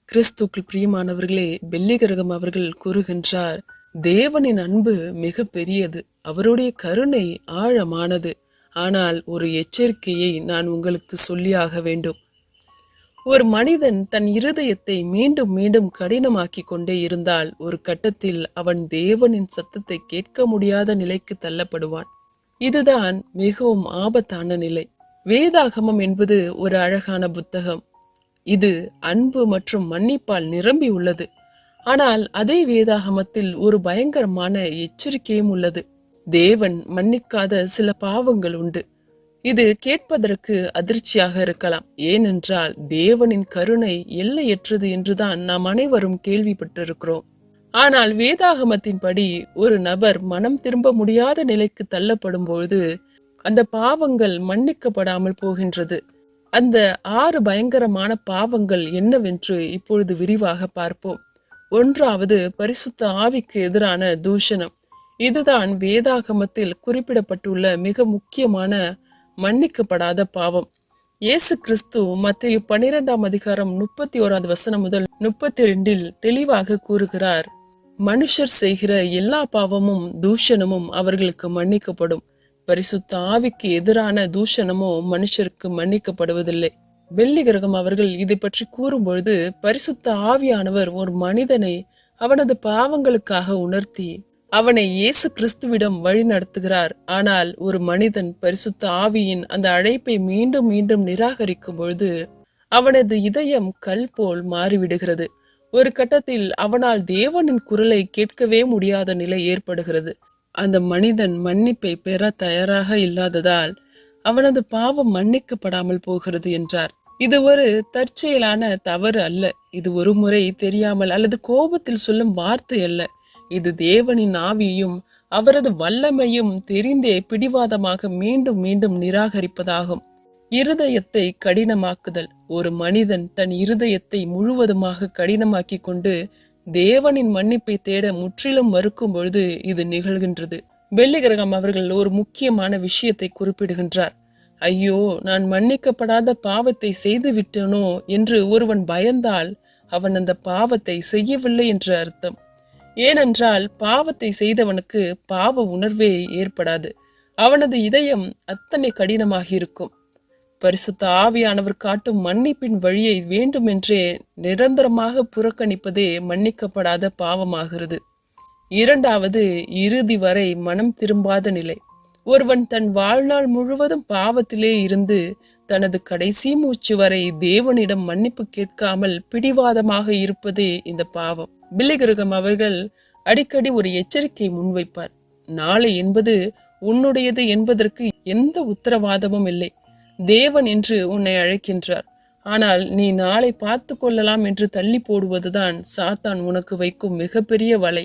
கிறிஸ்துக்குள் பிரியமானவர்களே, பெல்லிகரகம் அவர்கள் கூறுகின்றார், தேவனின் அன்பு மிக பெரியது, அவருடைய கருணை ஆழமானது. ஆனால் ஒரு எச்சரிக்கையை நான் உங்களுக்கு சொல்லியாக வேண்டும். ஒரு மனிதன் தன் இருதயத்தை மீண்டும் மீண்டும் கடினமாக்கி கொண்டே இருந்தால் ஒரு கட்டத்தில் அவன் தேவனின் சத்தத்தை கேட்க முடியாத நிலைக்கு தள்ளப்படுவான். இதுதான் மிகவும் ஆபத்தான நிலை. வேதாகமம் என்பது ஒரு அழகான புத்தகம். இது அன்பு மற்றும் மன்னிப்பால் நிரம்பி உள்ளது. ஆனால் அதே வேதாகமத்தில் ஒரு பயங்கரமான எச்சரிக்கையும் உள்ளது. தேவன் மன்னிக்காத சில பாவங்கள் உண்டு. இது கேட்பதற்கு அதிர்ச்சியாக இருக்கலாம். ஏனென்றால் தேவனின் கருணை எல்லையற்றது என்றுதான் நாம் அனைவரும் கேள்விப்பட்டிருக்கிறோம். ஆனால் வேதாகமத்தின்படி ஒரு நபர் மனம் திரும்ப முடியாத நிலைக்கு தள்ளப்படும் பொழுது அந்த பாவங்கள் மன்னிக்கப்படாமல் போகின்றது. அந்த 6 பயங்கரமான பாவங்கள் என்னவென்று இப்பொழுது விரிவாக பார்ப்போம். ஒன்றாவது, பரிசுத்த ஆவிக்கு எதிரான தூஷணம். இதுதான் வேதாகமத்தில் குறிப்பிடப்பட்டுள்ள மிக முக்கியமான மன்னிக்கப்படாத பாவம். இயேசு கிறிஸ்து மத்தேயு 12ஆம் அதிகாரம் 31வது வசனம் முதல் 32இல் தெளிவாக கூறுகிறார், மனுஷர் செய்கிற எல்லா பாவமும் தூஷணமும் அவர்களுக்கு மன்னிக்கப்படும், பரிசுத்த ஆவிக்கு எதிரான தூஷணமோ மனுஷருக்கு மன்னிக்கப்படுவதில்லை. பெல்லிகரகம் அவர்கள் இதை பற்றி கூறும்பொழுது, பரிசுத்த ஆவியானவர் ஒரு மனிதனை அவனது பாவங்களுக்காக உணர்த்தி அவனை இயேசு கிறிஸ்துவிடம் வழி நடத்துகிறார். ஆனால் ஒரு மனிதன் பரிசுத்த ஆவியின் அந்த அழைப்பை மீண்டும் மீண்டும் நிராகரிக்கும் பொழுது அவனது இதயம் கல் போல் மாறிவிடுகிறது. ஒரு கட்டத்தில் அவனால் தேவனின் குரலை கேட்கவே முடியாத நிலை ஏற்படுகிறது. அந்த மனிதன் மன்னிப்பை பெற தயாராக இல்லாததால் அவனது பாவம் மன்னிக்கப்படாமல் போகிறது என்றார். இது ஒரு தற்செயலான தவறு அல்ல. இது ஒரு முறை தெரியாமல் அல்லது கோபத்தில் சொல்லும் வார்த்தை அல்ல. இது தேவனின் ஆவியையும் அவரது வல்லமையும் தெரிந்தே பிடிவாதமாக மீண்டும் மீண்டும் நிராகரிப்பதாகும். இருதயத்தை கடினமாக்குதல். ஒரு மனிதன் தன் இருதயத்தை முழுவதுமாக கடினமாக்கி கொண்டு தேவனின் மன்னிப்பை தேட முற்றிலும் மறுக்கும் பொழுது இது நிகழ்கின்றது. பெல்லிகரகம் அவர்கள் ஒரு முக்கியமான விஷயத்தை குறிப்பிடுகின்றார். ஐயோ, நான் மன்னிக்கப்படாத பாவத்தை செய்து விட்டேனோ என்று ஒருவன் பயந்தால் அவன் அந்த பாவத்தை செய்யவில்லை என்று அர்த்தம். ஏனென்றால் பாவத்தை செய்தவனுக்கு பாவ உணர்வே ஏற்படாது. அவனது இதயம் அத்தனை கடினமாக இருக்கும். பரிசுத்த ஆவியானவர் காட்டும் மன்னிப்பின் வழியை வேண்டுமென்றே நிரந்தரமாக புறக்கணிப்பதே மன்னிக்கப்படாத பாவமாகிறது. இரண்டாவது, இறுதி வரை மனம் திரும்பாத நிலை. ஒருவன் தன் வாழ்நாள் முழுவதும் பாவத்திலே இருந்து தனது கடைசி மூச்சு வரை தேவனிடம் மன்னிப்பு கேட்காமல் பிடிவாதமாக இருப்பதே இந்த பாவம். பெல்லிகரகம் அவர்கள் அடிக்கடி ஒரு எச்சரிக்கை முன்வைப்பார். நாளை என்பது உன்னுடையது என்பதற்கு எந்த உத்தரவாதமும் இல்லை. தேவன் என்று உன்னை அழைக்கின்றார். ஆனால் நீ நாளை பார்த்து கொள்ளலாம் என்று தள்ளி போடுவதுதான் சாத்தான் உனக்கு வைக்கும் மிகப்பெரிய வலை.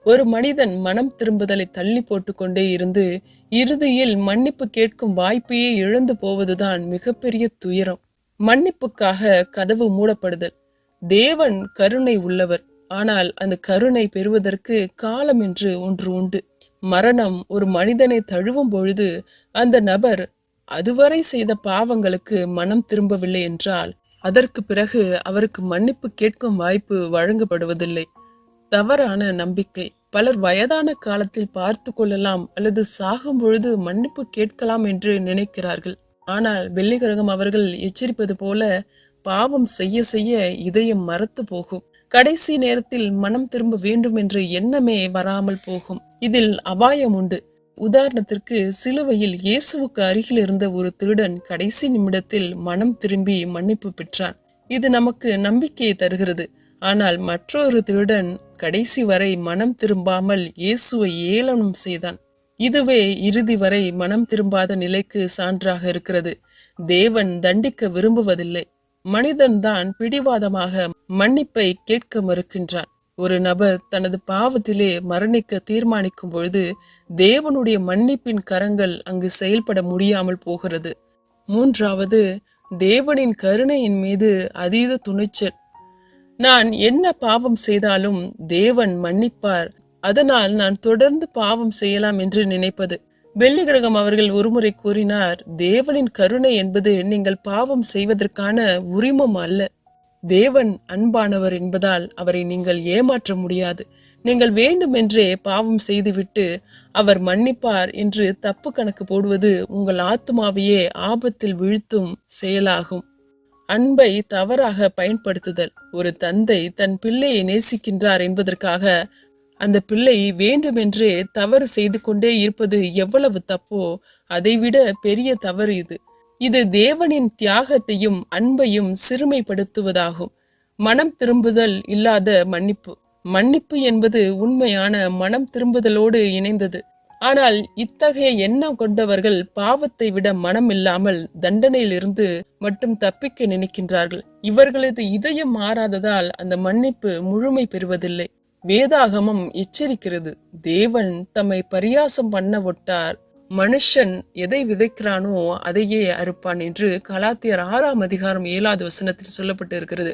ஒரு மனிதன் மனம் திரும்புதலை தள்ளி போட்டு கொண்டே இருந்து இறுதியில் மன்னிப்பு கேட்கும் வாய்ப்பையே இழந்து போவதுதான் மிகப்பெரிய துயரம். மன்னிப்புக்காக கதவு மூடப்படுதல். தேவன் கருணை உள்ளவர். ஆனால் அந்த கருணை பெறுவதற்கு காலம் என்று ஒன்று உண்டு. மரணம் ஒரு மனிதனை தழுவும் பொழுது அந்த நபர் அதுவரை செய்த பாவங்களுக்கு மனம் திரும்பவில்லை என்றால் அதற்கு பிறகு அவருக்கு மன்னிப்பு கேட்கும் வாய்ப்பு வழங்கப்படுவதில்லை. தவறான நம்பிக்கை. பலர் வயதான காலத்தில் பார்த்து கொள்ளலாம் அல்லது சாகும் பொழுது மன்னிப்பு கேட்கலாம் என்று நினைக்கிறார்கள். ஆனால் பெல்லிகரகம் அவர்கள் எச்சரிப்பது போல பாவம் செய்ய செய்ய இதயம் மரத்து போகும். கடைசி நேரத்தில் மனம் திரும்ப வேண்டும் என்ற எண்ணமே வராமல் போகும். இதில் அபாயம் உண்டு. உதாரணத்திற்கு, சிலுவையில் இயேசுவுக்கு அருகில் இருந்த ஒரு திருடன் கடைசி நிமிடத்தில் மனம் திரும்பி மன்னிப்பு பெற்றான். இது நமக்கு நம்பிக்கையை தருகிறது. ஆனால் மற்றொரு திருடன் கடைசி வரை மனம் திரும்பாமல் இயேசுவை ஏளனம் செய்தான். இதுவே இறுதி வரை மனம் திரும்பாத நிலைக்கு சான்றாக இருக்கிறது. தேவன் தண்டிக்க விரும்புவதில்லை. மனிதன்தான் பிடிவாதமாக மன்னிப்பை கேட்க மறுக்கின்றான். ஒரு நபர் தனது பாவத்திலே மரணிக்க தீர்மானிக்கும் பொழுது தேவனுடைய மன்னிப்பின் கரங்கள் அங்கு செயல்பட முடியாமல் போகிறது. மூன்றாவது, தேவனின் கருணையின் மீது அதீத துணிச்சல். நான் என்ன பாவம் செய்தாலும் தேவன் மன்னிப்பார், அதனால் நான் தொடர்ந்து பாவம் செய்யலாம் என்று நினைப்பது. பெல்லிகரகம் அவர்கள் ஒருமுறை கூறினார், தேவனின் கருணை என்பது நீங்கள் பாவம் செய்வதற்கான உரிமம் அல்ல, தேவன் அன்பானவர் என்பதால் அவரை நீங்கள் ஏமாற்ற முடியாது. நீங்கள் வேண்டுமென்றே பாவம் செய்துவிட்டு அவர் மன்னிப்பார் என்று தப்பு கணக்கு போடுவது உங்கள் ஆத்துமாவையே ஆபத்தில் வீழ்த்தும் செயலாகும். அன்பை தவறாக பயன்படுத்துதல். ஒரு தந்தை தன் பிள்ளையை நேசிக்கின்றார் என்பதற்காக அந்த பிள்ளை வேண்டுமென்றே தவறு செய்து கொண்டே இருப்பது எவ்வளவு தப்போ அதைவிட பெரிய தவறு இது. இது தேவனின் தியாகத்தையும் அன்பையும் சிறுமைப்படுத்துவதாகும். மனம் திரும்புதல் இல்லாத மன்னிப்பு. மன்னிப்பு என்பது உண்மையான மனம் திரும்புதலோடு இணைந்தது. ஆனால் இத்தகைய எண்ணம் கொண்டவர்கள் பாவத்தை விட மனம் இல்லாமல் தண்டனையிலிருந்து மட்டும் தப்பிக்க நினைக்கின்றார்கள். இவர்களது இதயம் மாறாததால் அந்த மன்னிப்பு முழுமை பெறுவதில்லை. வேதாகமம் எச்சரிக்கிறது, தேவன் தம்மை பரியாசம் பண்ண ஒட்டார், மனுஷன் எதை விதைக்கிறானோ அதையே அறுப்பான் என்று கலாத்தியர் 6:7 சொல்லப்பட்டு இருக்கிறது.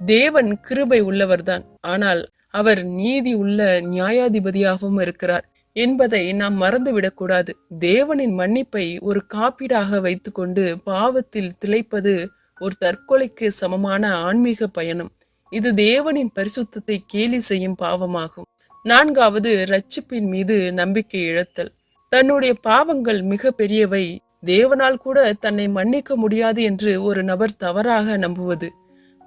தேவன் கிருபை உள்ளவர்தான், ஆனால் அவர் நீதி உள்ள நியாயாதிபதியாகவும் இருக்கிறார் என்பதை நாம் மறந்துவிடக்கூடாது. தேவனின் மன்னிப்பை ஒரு காப்பீடாக வைத்துக்கொண்டு பாவத்தில் திளைப்பது ஒரு தற்கொலைக்கு சமமான ஆன்மீக பயணம். இது தேவனின் பரிசுத்தத்தை கேலி செய்யும் பாவமாகும். 4வது, இரட்சிப்பின் மீது நம்பிக்கை இழத்தல். தன்னுடைய பாவங்கள் மிக பெரியவை, தேவனால் கூட தன்னை மன்னிக்க முடியாது என்று ஒரு நபர் தவறாக நம்புவது.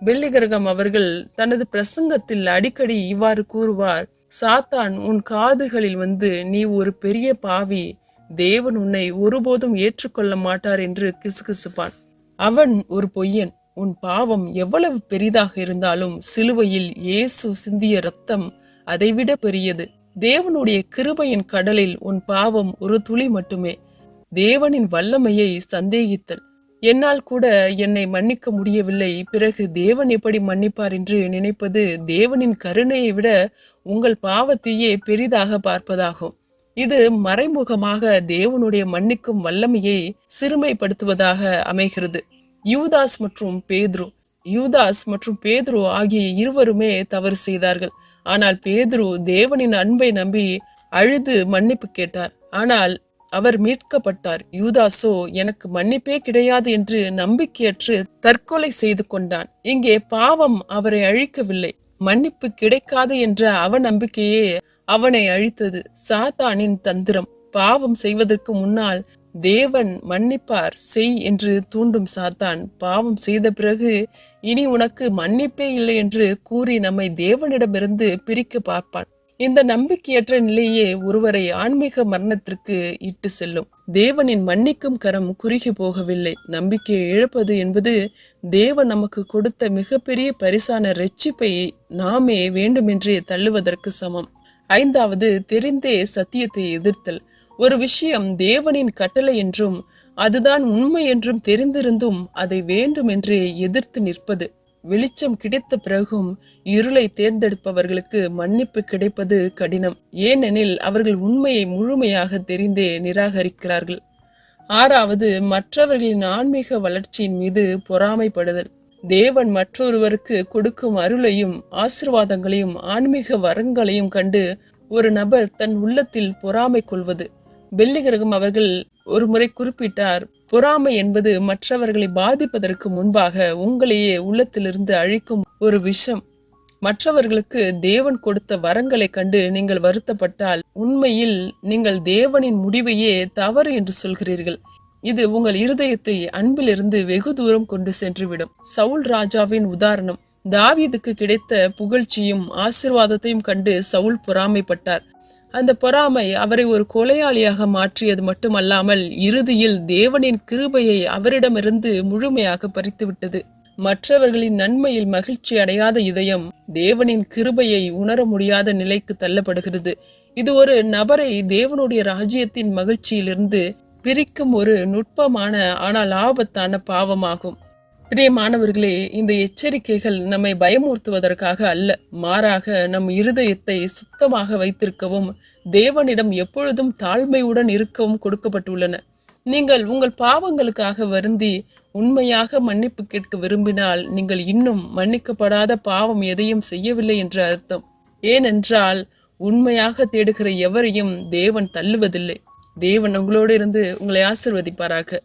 பில்லி கிரஹாம் அவர்கள் தனது பிரசங்கத்தில் அடிக்கடி இவ்வாறு கூறுவார், சாத்தான் உன் காதுகளில் வந்து நீ ஒரு பெரிய பாவி, தேவன் உன்னை ஒருபோதும் ஏற்றுக்கொள்ள மாட்டார் என்று கிசுகிசுப்பான். அவன் ஒரு பொய்யன். உன் பாவம் எவ்வளவு பெரிதாக இருந்தாலும் சிலுவையில் இயேசு சிந்திய இரத்தம் அதைவிட பெரியது. தேவனுடைய கிருபையின் கடலில் உன் பாவம் ஒரு துளி மட்டுமே. தேவனின் வல்லமையை சந்தேகித்தல். என்னால் கூட என்னை மன்னிக்க முடியவில்லை, பிறகு தேவன் எப்படி மன்னிப்பார் என்று நினைப்பது தேவனின் கருணையை விட உங்கள் பாவத்தையே பெரிதாக பார்ப்பதாகும். இது மறைமுகமாக தேவனுடைய மன்னிக்கும் வல்லமையை சிறுமைப்படுத்துவதாக அமைகிறது. யூதாஸ் மற்றும் பேதுரு ஆகிய இருவருமே தவறு செய்தார்கள். ஆனால் பேதுரு தேவனின் அன்பை நம்பி அழுது மன்னிப்பு கேட்டார். ஆனால் அவர் மீட்கப்பட்டார். யூதாசோ எனக்கு மன்னிப்பே கிடையாது என்று நம்பிக்கையற்று தற்கொலை செய்து கொண்டான். இங்கே பாவம் அவரை அழிக்கவில்லை, மன்னிப்பு கிடைக்காது என்ற அவநம்பிக்கையே அவனை அழித்தது. சாத்தானின் தந்திரம். பாவம் செய்வதற்கு முன்னால் தேவன் மன்னிப்பார் செய் என்று தூண்டும் சாத்தான், பாவம் செய்த பிறகு இனி உனக்கு மன்னிப்பே இல்லை என்று கூறி நம்மை தேவனிடமிருந்து பிரிக்க பார்ப்பான். இந்த நம்பிக்கையற்ற நிலையே ஒருவரை ஆன்மீக மரணத்திற்கு இட்டு செல்லும். தேவனின் மன்னிக்கும் கரம் குறுகி போகவில்லை. நம்பிக்கையை இழப்பது என்பது தேவன் நமக்கு கொடுத்த மிகப்பெரிய பரிசான இரட்சிப்பை நாமே வேண்டுமென்றே தள்ளுவதற்கு சமம். 5வது, தெரிந்தே சத்தியத்தை எதிர்த்தல். ஒரு விஷயம் தேவனின் கட்டளை என்றும் அதுதான் உண்மை என்றும் தெரிந்திருந்தும் அதை வேண்டுமென்றே எதிர்த்து நிற்பது. வெளிச்சம் கிடைத்த பிறகும் இருளை தேர்ந்தெடுப்பவர்களுக்கு மன்னிப்பு கிடைப்பது கடினம். ஏனெனில் அவர்கள் உண்மையை முழுமையாக தெரிந்தே நிராகரிக்கிறார்கள். 6வது, மற்றவர்களின் ஆன்மீக வளர்ச்சியின் மீது பொறாமைப்படுதல். தேவன் மற்றொருவருக்கு கொடுக்கும் அருளையும் ஆசீர்வாதங்களையும் ஆன்மீக வரங்களையும் கண்டு ஒரு நபர் தன் உள்ளத்தில் பொறாமை கொள்வது. பில்லி கிரஹாம் அவர்கள் ஒரு முறை குறிப்பிட்டார், பொறாமை என்பது மற்றவர்களை பாதிப்பதற்கு முன்பாக உங்களையே உள்ளத்திலிருந்து அழிக்கும் ஒரு விஷம். மற்றவர்களுக்கு தேவன் கொடுத்த வரங்களை கண்டு நீங்கள் வருத்தப்பட்டால் உண்மையில் நீங்கள் தேவனின் முடிவையே தவறு என்று சொல்கிறீர்கள். இது உங்கள் இருதயத்தை அன்பிலிருந்து வெகு தூரம் கொண்டு சென்றுவிடும். சவுல் ராஜாவின் உதாரணம். தாவீதுக்கு கிடைத்த புகழ்ச்சியும் ஆசீர்வாதத்தையும் கண்டு சவுல் பொறாமைப்பட்டார். அந்த பொறாமை அவரை ஒரு கொலையாளியாக மாற்றியது மட்டுமல்லாமல் இறுதியில் தேவனின் கிருபையை அவரிடமிருந்து முழுமையாக பறித்துவிட்டது. மற்றவர்களின் நன்மையில் மகிழ்ச்சி அடையாத இதயம் தேவனின் கிருபையை உணர முடியாத நிலைக்கு தள்ளப்படுகிறது. இது ஒரு நபரை தேவனுடைய ராஜ்யத்தின் மகிழ்ச்சியிலிருந்து பிரிக்கும் ஒரு நுட்பமான ஆனால் ஆபத்தான பாவமாகும். பிரியமானவர்களே, இந்த எச்சரிக்கைகள் நம்மை பயமுறுத்துவதற்காக அல்ல, மாறாக நம் இருதயத்தை சுத்தமாக வைத்திருக்கவும் தேவனிடம் எப்பொழுதும் தாழ்மையுடன் இருக்கவும் கொடுக்கப்பட்டுள்ளன. நீங்கள் உங்கள் பாவங்களுக்காக வருந்தி உண்மையாக மன்னிப்பு கேட்க விரும்பினால் நீங்கள் இன்னும் மன்னிக்கப்படாத பாவம் எதையும் செய்யவில்லை என்ற அர்த்தம். ஏனென்றால் உண்மையாக தேடுகிற எவரையும் தேவன் தள்ளுவதில்லை. தேவன் உங்களோடு இருந்து உங்களை ஆசீர்வதிப்பாராக.